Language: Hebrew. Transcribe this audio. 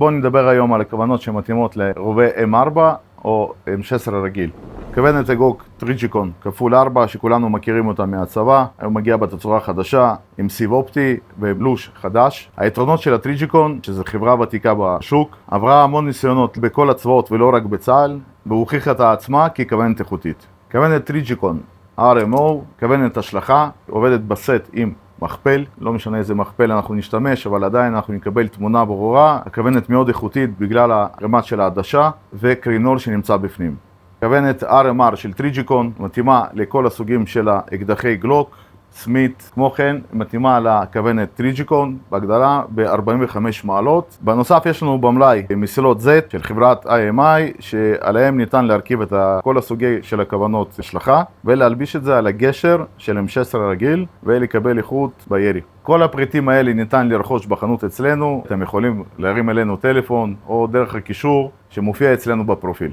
בואו נדבר היום על הכוונות שמתאימות לרובה M4 או M16 רגיל. כוונת אגרוף טריג'יקון כפול 4 שכולנו מכירים אותה מהצבא, היום מגיע בתצורה חדשה עם סיב אופטי ובלוש חדש. היתרונות של הטריג'יקון, שזו חברה ותיקה בשוק, עברה המון ניסיונות בכל הצבאות ולא רק בצה"ל, והוכיחה את עצמה ככוונת איכותית. כוונת טריג'יקון RMO, כוונת השלכה, עובדת בסט עם מכפל, לא משנה איזה מכפל אנחנו נשתמש, אבל עדיין אנחנו נקבל תמונה ברורה. הכוונת מאוד איכותית בגלל הרמת של העדשה וקרינול שנמצא בפנים. כוונת RMR של טריג'יקון מתאימה לכל הסוגים של האקדחי גלוק, סמית, כמו כן מתאימה לכוונת טריג'יקון בהגדרה ב-45 מעלות. בנוסף יש לנו במלאי מסילות Z של חברת IMI שעליהם ניתן להרכיב את כל הסוגי של הכוונות השלכה ולהלביש את זה על הגשר של M16 רגיל ולקבל איכות בירי. כל הפריטים האלה ניתן לרכוש בחנות אצלנו, אתם יכולים להרים אלינו טלפון או דרך הקישור שמופיע אצלנו בפרופיל.